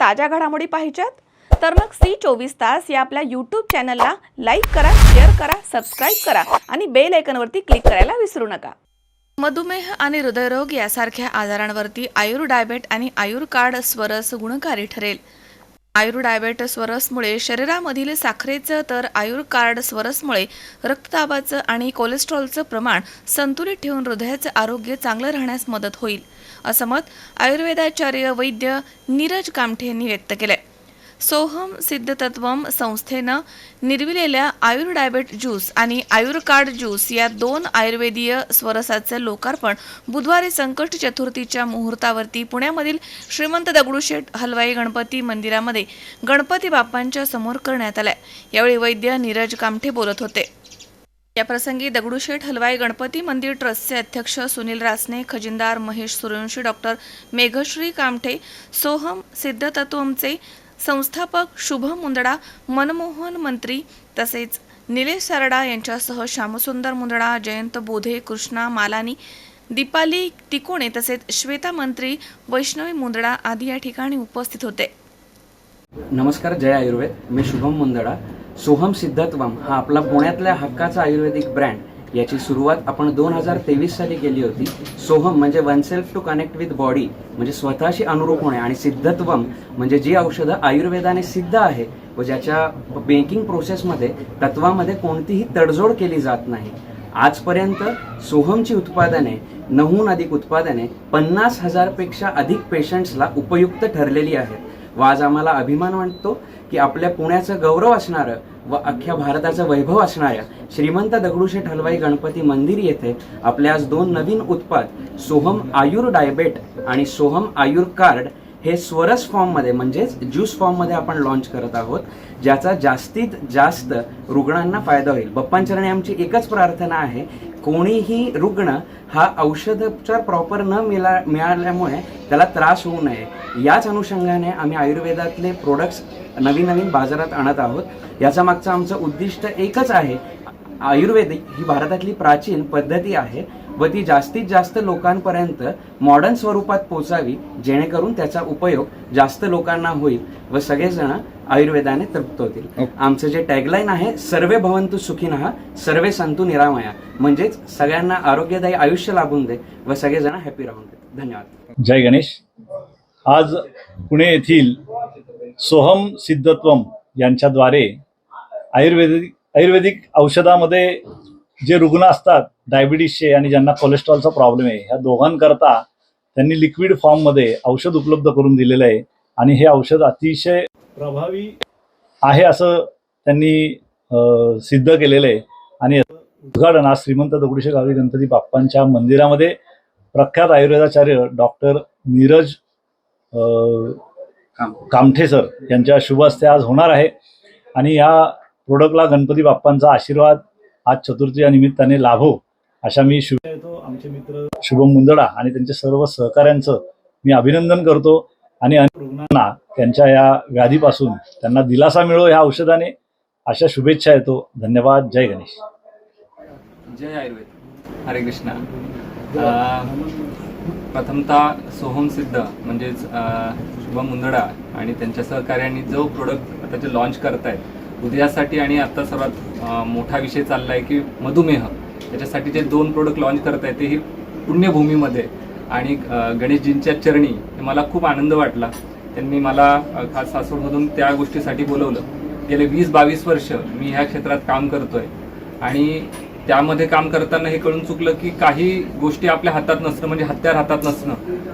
ताज्या घडामोडी पाहिजेत तर मग C24 तास या आपल्या YouTube चॅनलला लाईक करा, शेअर करा, सबस्क्राइब करा आणि बेल आयकॉनवरती क्लिक करायला विसरू नका। मधुमेह आणि हृदयरोग यासारख्या आजारांवरती आयुर्डायबेट आणि आयुर्कार्ड स्वरस गुणकारी ठरेल। आयुर्डायबेट स्वरसमुळे शरीरामधील साखरेचं तर आयुर्कार्ड स्वरसमुळे रक्तदाबाचं आणि कोलेस्ट्रॉलचं प्रमाण संतुलित ठेवून हृदयाचं आरोग्य चांगलं राहण्यास मदत होईल, असं मत आयुर्वेदाचार्य वैद्य नीरज कामठे यांनी व्यक्त केलंय। सोहम सिद्धतत्वम संस्थेनं निर्मिलेल्या आयुर्डायबेट ज्यूस आणि आयुर्कार्ड ज्यूस या दोन आयुर्वेदीय स्वरसाचं लोकार्पण बुधवारी संकष्टी चतुर्थीच्या मुहूर्तावरती पुण्यामधील श्रीमंत दगडूशेठ हलवाई गणपती मंदिरामध्ये गणपती बाप्पांच्या समोर करण्यात आलंय। यावेळी वैद्य नीरज कामठे बोलत होते। या प्रसंगी दगडूशेठ हलवाई गणपती मंदिर ट्रस्टचे अध्यक्ष सुनील रासने, खजिनदार महेश सूर्यवंशी, डॉक्टर मेघश्री कामठे, सोहम सिद्धतत्वमचे संस्थापक शुभम मुंदडा, मनमोहन मंत्री तसेच निलेश सारडा यांच्यासह श्यामसुंदर मुंदडा, जयंत बोधे, कृष्णा मालानी, दीपाली तिकोणे तसेच श्वेता मंत्री, वैष्णवी मुंदडा आदी या ठिकाणी उपस्थित होते। नमस्कार, जय आयुर्वेद। मी शुभम मुंदडा। सोहम सिद्धत्वम हा आपला पुण्यातल्या हक्काचा आयुर्वेदिक ब्रँड, याची सुरुवात आपण 2023 साली केली होती। सोहम म्हणजे oneself to connect with body, म्हणजे स्वतःशी अनुरूप होणे, आणि सिद्धत्वम म्हणजे जी औषधं आयुर्वेदाने सिद्ध आहे व ज्याच्या मेकिंग प्रोसेसमध्ये तत्वामध्ये कोणतीही तडजोड केली जात नाही। आजपर्यंत सोहमची उत्पादने 9हून अधिक उत्पादने 50,000 पेक्षा अधिक पेशंट्सला उपयुक्त ठरलेली आहेत व आज आम्हाला अभिमान वाटतो की आपल्या पुण्याचं गौरव असणारं व अख्ख्या भारताचं वैभव असणाऱ्या श्रीमंत दगडूशेठ हलवाई गणपती मंदिर येथे आपल्या आज दोन नवीन उत्पाद सोहम आयुर्डायबेट आणि सोहम आयुर्कार्ड हे स्वरस फॉर्ममध्ये म्हणजेच ज्यूस फॉर्ममध्ये आपण लॉन्च करत आहोत, ज्याचा जास्तीत जास्त रुग्णांना फायदा होईल। बाप्पांचरणी आमची एकच प्रार्थना आहे, कोणीही रुग्ण हा औषधोपचार प्रॉपर न मिळाल्यामुळे त्याला त्रास होऊ नये, याच अनुषंगाने आम्ही आयुर्वेदातले प्रोडक्ट्स नवीन बाजारात आणत आहोत। याचा मागचं आमचं उद्दिष्ट एकच आहे, आयुर्वेदिक ही भारतातली प्राचीन पद्धती आहे व ती जास्तीत जास्त लोकांपर्यंत मॉडर्न स्वरूपात पोचावी, जेणेकरून त्याचा उपयोग जास्त लोकांना होईल व सगळेजण आयुर्वेदाने तृप्त होतील। आमचं जे टॅगलाईन आहे, सर्वे भवन्तु सुखिनः सर्वे सन्तु निरामया, म्हणजेच सगळ्यांना आरोग्यदायी आयुष्य लाभून दे व सगळेजण हॅपी राहून दे। धन्यवाद। जय गणेश। आज पुणे येथील सोहम सिद्धत्वम यांच्याद्वारे आयुर्वेदिक औषधामध्ये जे रुग्ण असतात डायबिटीसचे आणि ज्यांना कोलेस्ट्रॉलचा प्रॉब्लेम आहे, ह्या दोघांकरता त्यांनी लिक्विड फॉर्ममध्ये औषध उपलब्ध करून दिलेलं आहे आणि हे औषध अतिशय प्रभावी आहे असं त्यांनी सिद्ध केलेलं आहे। आणि उद्घाटन आज श्रीमंत दगडूशेठ हलवाई गणपती बाप्पांच्या मंदिरामध्ये प्रख्यात आयुर्वेदाचार्य डॉक्टर नीरज कामठे सर यांच्या शुभ हस्ते आज होणार आहे। आणि या प्रोडक्टला गणपती बाप्पांचा आशीर्वाद आज चतुर्थीच्या निमित्ताने लाभो अशा मी आमचे मित्र शुभम मुंदडा आणि त्यांच्या सर्व सहकाऱ्यांचं मी अभिनंदन करतो आणि अनेक रुग्णांना त्यांच्या या व्याधीपासून त्यांना दिलासा मिळो या औषधाने, अशा शुभेच्छा येतो। धन्यवाद। जय गणेश। जय आयुर्वेद। हरे कृष्णा। प्रथमतः सोहम सिद्ध म्हणजेच शुभम मुंदडा आणि त्यांच्या सहकार्यांनी जो प्रोडक्ट आता जे लॉन्च करतायत उद्यासाठी, आणि आता सर्वात मोठा विषय चालला आहे की मधुमेह, त्याच्यासाठी जे दोन प्रोडक्ट लॉन्च करत आहेत ते ही पुण्यभूमीमध्ये आणि गणेशजींच्या चरणी, हे मला खूप आनंद वाटला। त्यांनी मला खास सासवडमधून त्या गोष्टीसाठी बोलवलं। गेले 20-22 वर्ष मी ह्या क्षेत्रात काम करतोय आणि त्यामध्ये काम करताना हे कळून चुकलं की काही गोष्टी आपल्या हातात नसणं, म्हणजे हत्यार हातात नसणं,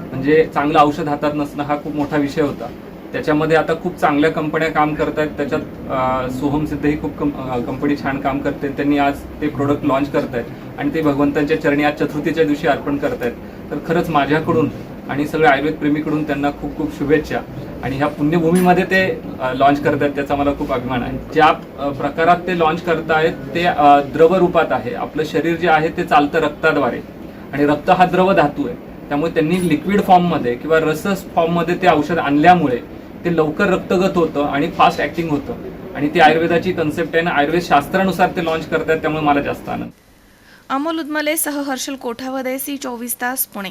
म्हणजे चांगलं औषध हातात नसणं हा खूप मोठा विषय होता। त्याच्यामध्ये आता खूप चांगल्या कंपन्या काम करत आहेत, त्याच्यात सोहम सिद्ध ही खूप कंपनी छान काम करते। त्यांनी आज ते प्रोडक्ट लॉन्च करत आहेत आणि ते भगवंतांच्या चरणी आज चतुर्थीच्या दिवशी अर्पण करत आहेत। तर खरंच माझ्याकडून आणि सगळ्या आयुर्वेद प्रेमीकडून त्यांना खूप खूप शुभेच्छा। आणि ह्या पुण्यभूमीमध्ये ते लॉन्च करत आहेत त्याचा मला खूप अभिमान आहे। ज्या प्रकारात ते लॉन्च करतायत ते द्रव रूपात आहे। आपलं शरीर जे आहे ते चालतं रक्ताद्वारे आणि रक्त हा द्रव धातू आहे, त्यामुळे त्यांनी लिक्विड फॉर्ममध्ये किंवा रस फॉर्ममध्ये ते औषध आणल्यामुळे ते लवकर रक्तगत होतं आणि फास्ट ॲक्टिंग होतं आणि ती आयुर्वेदाची कन्सेप्ट आहे ना, आयुर्वेद शास्त्रानुसार ते लॉन्च करतात, त्यामुळे मला जास्त आनंद। अमोल उदमले सह हर्षल कोठावदे, C24 तास, पुणे।